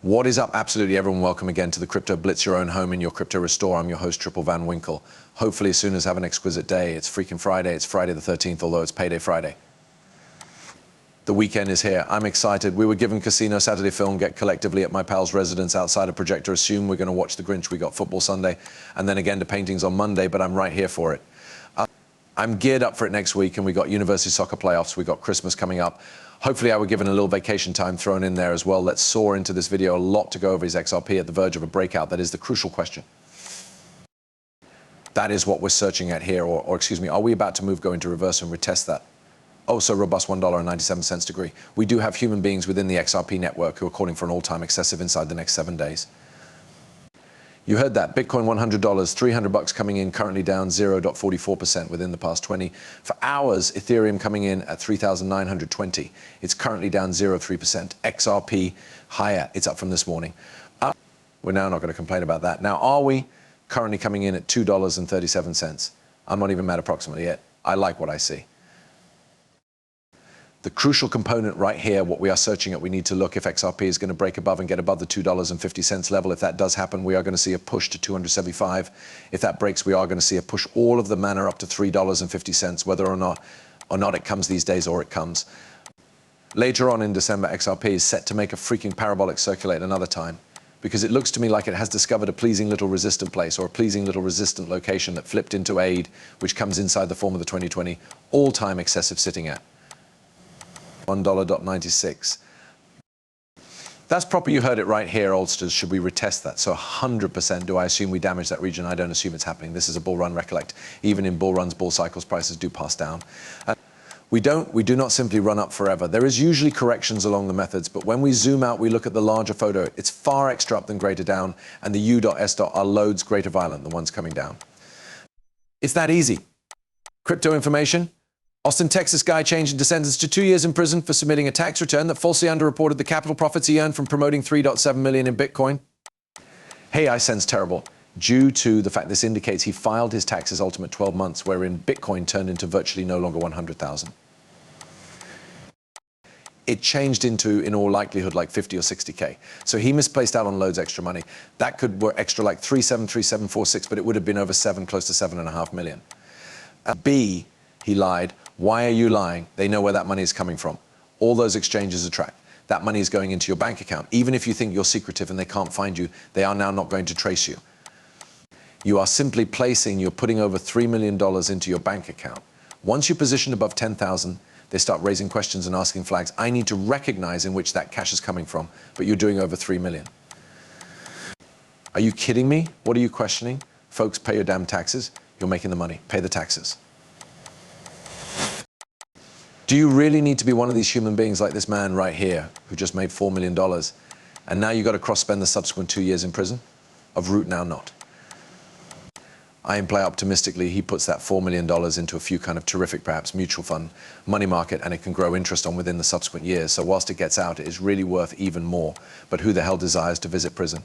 What is up, absolutely everyone? Welcome again to the Crypto Blitz, your own home in your crypto restore. I'm your host, Triple Van Winkle. Hopefully as soon as have an exquisite day. It's freaking Friday. It's Friday the 13th, although it's payday Friday. The weekend is here. I'm excited. We were given Casino Saturday film get collectively at my pal's residence outside of Projector Assume. We're going to watch The Grinch. We got football Sunday and then again to paintings on Monday, but I'm right here for it. I'm geared up for it next week, and we got university soccer playoffs. We got Christmas coming up. Hopefully I were given a little vacation time thrown in there as well. Let's soar into this video. A lot to go over is XRP at the verge of a breakout. That is the crucial question. That is what we're searching at here, or excuse me, are we about to go into reverse and retest that? Oh, so robust $1.97 degree. We do have human beings within the XRP network who are calling for an all-time excessive inside the next 7 days. You heard that. Bitcoin $100, $300 coming in, currently down 0.44% within the past 20. For hours, Ethereum coming in at 3,920. It's currently down 0.3%. XRP higher. It's up from this morning. We're now not going to complain about that. Now, are we currently coming in at $2.37? I'm not even mad approximately yet. I like what I see. The crucial component right here, what we are searching at, we need to look if XRP is going to break above and get above the $2.50 level. If that does happen, we are going to see a push to 275. If that breaks, we are going to see a push all of the manner up to $3.50, whether or not it comes these days or it comes. Later on in December, XRP is set to make a freaking parabolic circulate another time, because it looks to me like it has discovered a pleasing little resistant place, or a pleasing little resistant location that flipped into aid, which comes inside the form of the 2020 all-time excessive sitting at $1.96. That's proper. You heard it right here, oldsters. Should we retest that? So 100%. Do I assume we damage that region? I don't assume it's happening. This is a bull run, recollect. Even in bull runs, bull cycles, prices do pass down. We do not simply run up forever. There is usually corrections along the methods, but when we zoom out, we look at the larger photo. It's far extra up than greater down, and the U.S. are loads greater violent, the ones coming down. It's that easy. Crypto information. Austin, Texas guy changed into sentence to 2 years in prison for submitting a tax return that falsely underreported the capital profits he earned from promoting 3.7 million in Bitcoin. Hey, I sense terrible, due to the fact this indicates he filed his taxes ultimate 12 months, wherein Bitcoin turned into virtually no longer 100,000. It changed into, in all likelihood, like 50 or 60K. So he misplaced out on loads extra money. That were extra like 373746, but it would have been over 7, close to 7.5 million. B, he lied. Why are you lying? They know where that money is coming from. All those exchanges are tracked. That money is going into your bank account. Even if you think you're secretive and they can't find you, they are now not going to trace you. You are simply you're putting over $3 million into your bank account. Once you position above 10,000, they start raising questions and asking flags. I need to recognize in which that cash is coming from, but you're doing over 3 million. Are you kidding me? What are you questioning? Folks, pay your damn taxes. You're making the money. Pay the taxes. Do you really need to be one of these human beings like this man right here who just made $4 million and now you've got to cross-spend the subsequent 2 years in prison? Of root now not. I imply optimistically he puts that $4 million into a few kind of terrific, perhaps mutual fund, money market, and it can grow interest on within the subsequent years. So whilst it gets out, it is really worth even more. But who the hell desires to visit prison?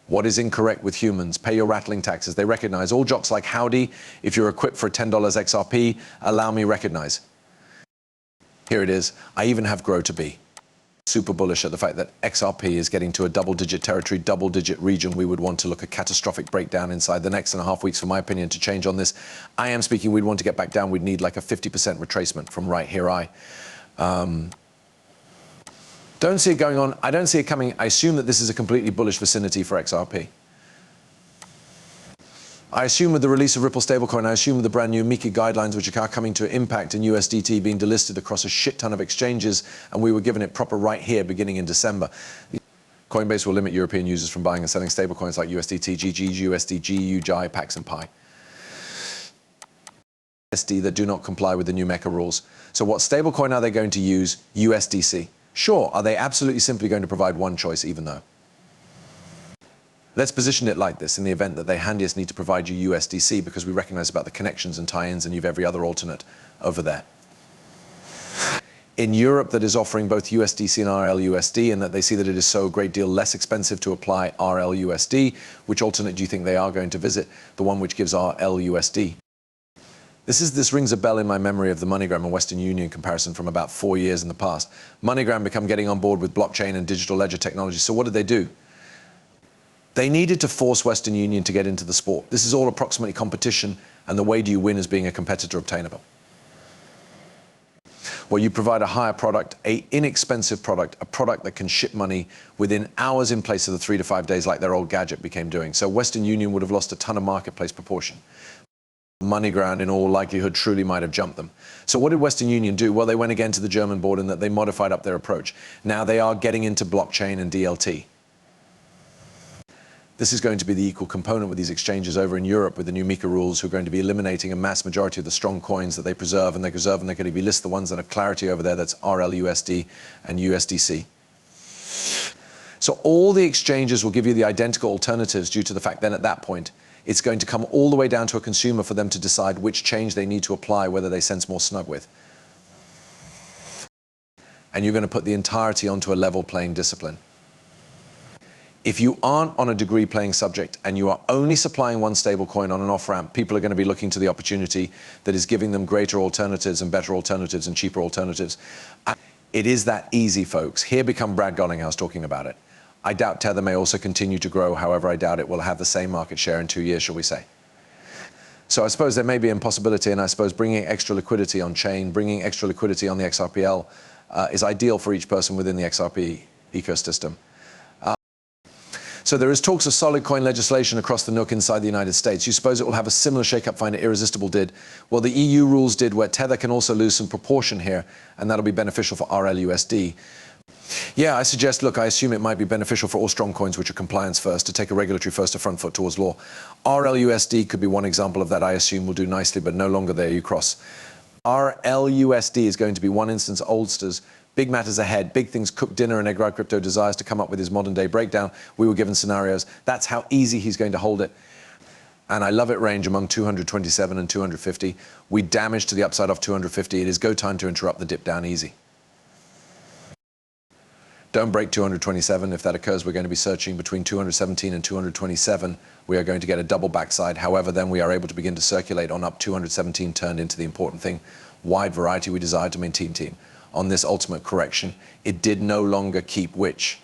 What is incorrect with humans? Pay your rattling taxes. They recognize all jocks like howdy. If you're equipped for $10 XRP, allow me recognize. Here it is. I even have grow to be super bullish at the fact that XRP is getting to a double-digit territory, double-digit region. We would want to look at catastrophic breakdown inside the next 1.5 weeks, for my opinion, to change on this. I am speaking, we'd want to get back down. We'd need like a 50% retracement from right here. Don't see it going on. I don't see it coming. I assume that this is a completely bullish vicinity for XRP. I assume with the release of Ripple stablecoin, I assume with the brand new MiCA guidelines, which are coming to impact, and USDT being delisted across a shit ton of exchanges, and we were given it proper right here beginning in December. Coinbase will limit European users from buying and selling stablecoins like USDT, GG, USD, GU, JAI, PAX, and PI. USD that do not comply with the new MiCA rules. So what stablecoin are they going to use? USDC. Sure, are they absolutely simply going to provide one choice even though? Let's position it like this in the event that they handiest need to provide you USDC, because we recognize about the connections and tie-ins and you've every other alternate over there. In Europe, that is offering both USDC and RLUSD, and that they see that it is so a great deal less expensive to apply RLUSD, which alternate do you think they are going to visit? The one which gives RLUSD. This rings a bell in my memory of the MoneyGram and Western Union comparison from about 4 years in the past. MoneyGram become getting on board with blockchain and digital ledger technology. So what did they do? They needed to force Western Union to get into the sport. This is all approximately competition, and the way do you win is being a competitor obtainable. Well, you provide a higher product, an inexpensive product, a product that can ship money within hours in place of the 3 to 5 days like their old gadget became doing. So Western Union would have lost a ton of marketplace proportion. MoneyGram, in all likelihood, truly might have jumped them. So what did Western Union do? Well, they went again to the German board in that they modified up their approach. Now they are getting into blockchain and DLT. This is going to be the equal component with these exchanges over in Europe with the new MiCA rules, who are going to be eliminating a mass majority of the strong coins that they preserve, and they're going to be list the ones that have clarity over there, that's RLUSD and USDC. So all the exchanges will give you the identical alternatives due to the fact then at that point, it's going to come all the way down to a consumer for them to decide which change they need to apply, whether they sense more snug with. And you're going to put the entirety onto a level playing discipline. If you aren't on a degree playing subject and you are only supplying one stable coin on an off-ramp, people are going to be looking to the opportunity that is giving them greater alternatives and better alternatives and cheaper alternatives. It is that easy, folks. Here become Brad Gollinghouse talking about it. I doubt Tether may also continue to grow. However, I doubt it will have the same market share in 2 years, shall we say. So I suppose there may be a possibility, and I suppose bringing extra liquidity on chain, bringing extra liquidity on the XRPL is ideal for each person within the XRP ecosystem. So there is talks of solid coin legislation across the nook inside the United States. You suppose it will have a similar shake-up find it irresistible did? Well, the EU rules did, where Tether can also lose some proportion here, and that'll be beneficial for RLUSD. Yeah, I suggest, look, I assume it might be beneficial for all strong coins which are compliance first to take a regulatory first to front foot towards law. RLUSD could be one example of that. I assume will do nicely, but no longer there you cross. RLUSD is going to be one instance oldsters. Big matters ahead, big things. Cook Dinner and Egg Crypto desires to come up with his modern day breakdown. We were given scenarios. That's how easy he's going to hold it. And I love it range among 227 and 250. We damage to the upside off 250. It is go time to interrupt the dip down easy. Don't break 227. If that occurs, we're going to be searching between 217 and 227. We are going to get a double backside. However, then we are able to begin to circulate on up. 217 turned into the important thing. Wide variety we desire to maintain. On this ultimate correction, it did no longer keep, which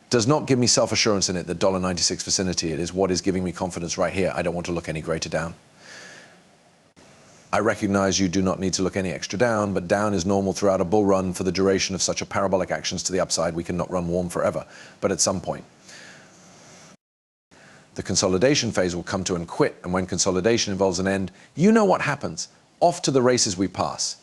does not give me self-assurance in it, the $1.96 vicinity. It is what is giving me confidence right here. I don't want to look any greater down. I recognize you do not need to look any extra down, but down is normal throughout a bull run for the duration of such a parabolic actions to the upside. We cannot run warm forever, but at some point, the consolidation phase will come to and quit. And when consolidation involves an end, you know what happens. Off to the races we pass.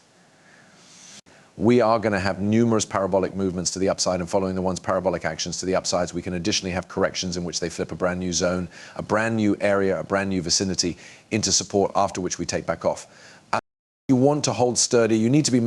We are going to have numerous parabolic movements to the upside, and following the one's parabolic actions to the upsides, we can additionally have corrections in which they flip a brand new zone, a brand new area, a brand new vicinity into support, after which we take back off. You want to hold sturdy. You need to be